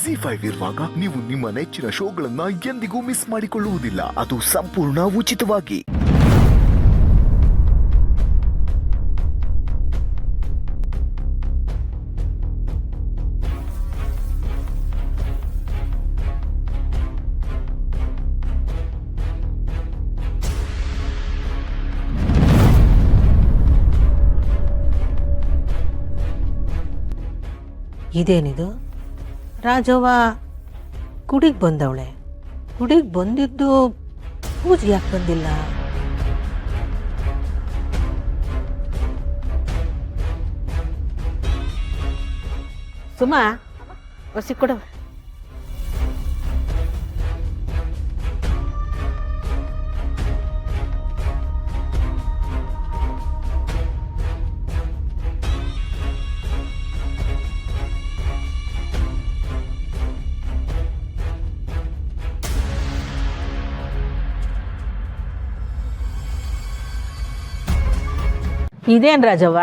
ZEE5 ಇರುವಾಗ ನೀವು ನಿಮ್ಮ ನೆಚ್ಚಿನ ಶೋಗಳನ್ನ ಎಂದಿಗೂ ಮಿಸ್ ಮಾಡಿಕೊಳ್ಳುವುದಿಲ್ಲ. ಅದು ಸಂಪೂರ್ಣ ಉಚಿತವಾಗಿ. ಇದೇನಿದು? ರಾಜವ್ವ ಗುಡಿಗೆ ಬಂದವಳೆ. ಗುಡಿಗೆ ಬಂದಿದ್ದು ಪೂಜೆ ಯಾಕೆ ಬಂದಿಲ್ಲ? ಸುಮಾ ಒಸಿ ಕೊಡವ. ಇದೇನು ರಾಜವ್ವ,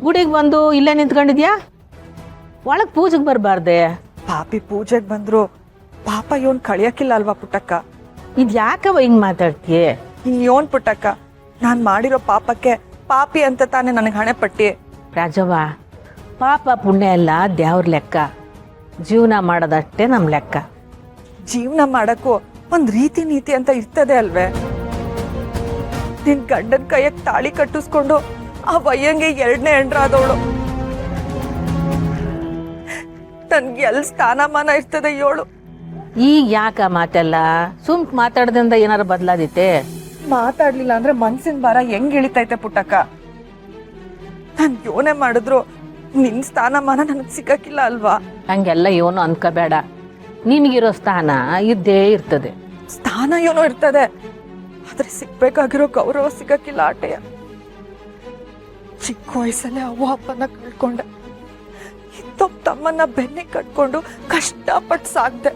ಗುಡಿಗೆ ಬಂದು ಇಲ್ಲೇ ನಿಂತ್ಕೊಂಡಿದ್ಯಾ? ಒಳಗೆ ಪೂಜೆಗೆ ಬರಬಾರ್ದೆ? ಪಾಪಿ ಪೂಜೆಗೆ ಬಂದ್ರು ಪಾಪ ಇವನ್ ಕಳಿಯಕ್ಕಿಲ್ಲ ಅಲ್ವಾ ಪುಟ್ಟಕ್ಕ? ಇದು ಯಾಕವ ಹಿಂಗೆ ಮಾತಾಡ್ತೀಯ? ಇವನ್ ಪುಟ್ಟಕ್ಕ, ನಾನ್ ಮಾಡಿರೋ ಪಾಪಕ್ಕೆ ಪಾಪಿ ಅಂತ ತಾನೇ ನನಗೆ ಹಣೆ ಪಟ್ಟಿ. ರಾಜವ್ವ, ಪಾಪ ಪುಣ್ಯ ಎಲ್ಲ ದೇವ್ರ ಲೆಕ್ಕ, ಜೀವನ ಮಾಡೋದಷ್ಟೇ ನಮ್ಮ ಲೆಕ್ಕ. ಜೀವನ ಮಾಡಕ್ಕೂ ಒಂದ್ ರೀತಿ ನೀತಿ ಅಂತ ಇರ್ತದೆ ಅಲ್ವೇ? ನಿನ್ ಗಂಡನ ಕೈಯಕ್ ತಾಳಿ ಕಟ್ಟಿಸ್ಕೊಂಡು ಆ ವಯ್ಯಂಗೆ 2ನೇ ಹೆಂಡ್ರಾದವಳು. ನನ್ಗೆ ಎಲ್ ಸ್ಥಾನಮಾನ ಇರ್ತದೆ ಇವಳು. ಈಗ ಯಾಕ ಮಾತೆಲ್ಲ? ಸುಮ್ಕ್ ಮಾತಾಡ್ದಿಂದ ಏನಾರು ಬದಲಾದೈತೆ? ಮಾತಾಡ್ಲಿಲ್ಲ ಅಂದ್ರೆ ಮನ್ಸಿನ ಭಾರ ಹೆಂಗ್ ಇಳಿತೈತೆ ಪುಟ್ಟಕ್ಕ? ನಾನ್ ಯೋನೆ ಮಾಡಿದ್ರು ನಿನ್ ಸ್ಥಾನಮಾನ ನನಗ್ ಸಿಗಕ್ಕಿಲ್ಲ ಅಲ್ವಾ? ಹಂಗೆಲ್ಲ ಏನು ಅನ್ಕೋಬೇಡ. ನಿನಗಿರೋ ಸ್ಥಾನ ಇದ್ದೇ ಇರ್ತದೆ. ಸ್ಥಾನ ಏನೋ ಇರ್ತದೆ, ಆದ್ರೆ ಸಿಗ್ಬೇಕಾಗಿರೋ ಗೌರವ ಸಿಗಕ್ಕಿಲ್ಲ ಆಟೆಯ. ಚಿಕ್ಕ ವಯಸ್ಸಲ್ಲೇ ಅವ್ವ ಅಪ್ಪನ ಕಳ್ಕೊಂಡೆ. ಇತ್ತೊಬ್ಬ ತಮ್ಮನ್ನ ಬೆನ್ನಿಗೆ ಕಟ್ಕೊಂಡು ಕಷ್ಟಪಟ್ಟು ಸಾಕ್ದೆ.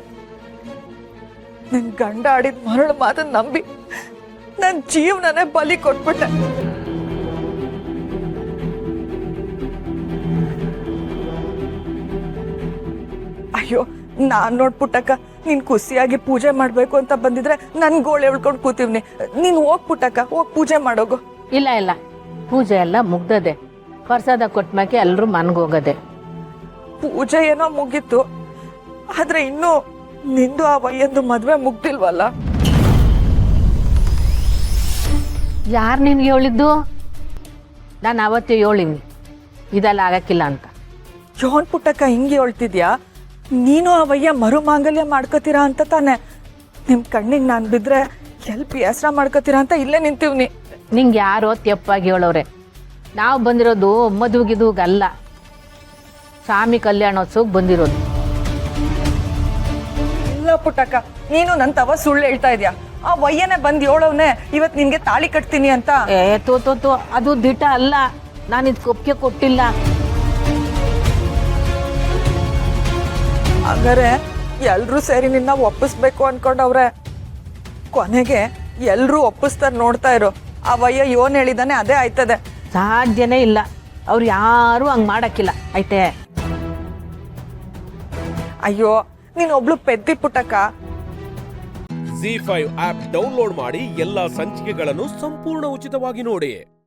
ನನ್ ಗಂಡ ಆಡಿದ ಮರಳು ಮಾತನ್ನ ನಂಬಿ ನನ್ ಜೀವನನೇ ಬಲಿ ಕೊಟ್ಬಿಟ್ಟೆ. ಅಯ್ಯೋ, ನಾನ್ ನೋಡ್ಪುಟ್ಟಕ್ಕ, ನೀನ್ ಖುಷಿಯಾಗಿ ಪೂಜೆ ಮಾಡ್ಬೇಕು ಅಂತ ಬಂದಿದ್ರೆ ನನ್ ಗೋಳೆ ಉಳ್ಕೊಂಡು ಕೂತೀವ್ನಿ. ನೀನ್ ಹೋಗ್ಪುಟ್ಟಕ್ಕ, ಹೋಗ್ ಪೂಜೆ ಮಾಡೋಗು. ಇಲ್ಲ ಇಲ್ಲ, ಪೂಜೆ ಎಲ್ಲ ಮುಗ್ದದೆ. ಪ್ರಸಾದ ಕೊಟ್ಮ್ಯಾಕೆ ಎಲ್ರು ಮನ್ಗೋಗದೆ. ಪೂಜೆ ಏನೋ ಮುಗೀತು, ಆದ್ರೆ ಇನ್ನು ನಿಂದು ಆ ವಯ್ಯಂದು ಮದ್ವೆ ಮುಗ್ದಿಲ್ವಲ್ಲ? ಯಾರು ನಿನ್ಗೆ ಹೇಳಿದ್ದು? ನಾನು ಅವತ್ತೇ ಹೇಳಿವ್ನಿ ಇದೆಲ್ಲ ಆಗಕ್ಕಿಲ್ಲ ಅಂತ. ಯೋನ್ ಪುಟ್ಟಕ್ಕ ಹಿಂಗೆ ಹೇಳ್ತಿದ್ಯಾ? ನೀನು ಆ ವಯ್ಯ ಮರು ಮಾಂಗಲ್ಯ ಮಾಡ್ಕೋತೀರಾ ಅಂತ ತಾನೆ? ನಿಮ್ ಕಣ್ಣಿಗೆ ನಾನ್ ಬಿದ್ರೆ ಎಲ್ಪ್ ಹೆಸ್ರ ಮಾಡ್ಕೋತೀರಾ ಅಂತ ಇಲ್ಲೇ ನಿಂತೀವ್ನಿ. ನಿಂಗೆ ಯಾರೋ ತೆಪ್ಪಾಗಿ ಹೇಳೋರೆ. ನಾವು ಬಂದಿರೋದು ಮದುವೆಗಿದುಗಲ್ಲ, ಸ್ವಾಮಿ ಕಲ್ಯಾಣೋತ್ಸವಕ್ಕೆ ಬಂದಿರೋದು. ಇಲ್ಲ ಪುಟ್ಟಕ್ಕ, ನೀನು ನನ್ ತವ ಸುಳ್ಳು ಹೇಳ್ತಾ ಇದ್ಯಾ? ಆ ವಯ್ಯನೇ ಬಂದ್ ಹೇಳೋವ್ನೆ ಇವತ್ ನಿನ್ಗೆ ತಾಳಿ ಕಟ್ತೀನಿ ಅಂತ. ತೋ ಅದು ದಿಟ ಅಲ್ಲ. ನಾನು ಇದು ಒಪ್ಪಿಗೆ ಕೊಟ್ಟಿಲ್ಲ. ಹಂಗಾರೆ ಎಲ್ರೂ ಸೇರಿ ನಿನ್ನ ಒಪ್ಪಿಸ್ಬೇಕು ಅನ್ಕೊಂಡವ್ರೆ. ಕೊನೆಗೆ ಎಲ್ರೂ ಒಪ್ಪಿಸ್ತಾರ, ನೋಡ್ತಾ ಇರೋ. ಆ ವಯ್ಯ ಯೋನ್ ಹೇಳಿದಾನೆ ಅದೇ ಆಯ್ತದೆ. ಸಾಧ್ಯನೇ ಇಲ್ಲ, ಅವ್ರು ಯಾರು ಹಂಗ್ ಮಾಡಕ್ಕಿಲ್ಲ. ಆಯ್ತೆ? ಅಯ್ಯೋ, ನೀನ್ ಒಬ್ಳು ಪೆದ್ದಿ ಪುಟ್ಟಕ್ಕ. ZEE5 ಆಪ್ ಡೌನ್ಲೋಡ್ ಮಾಡಿ ಎಲ್ಲಾ ಸಂಚಿಕೆಗಳನ್ನು ಸಂಪೂರ್ಣ ಉಚಿತವಾಗಿ ನೋಡಿ.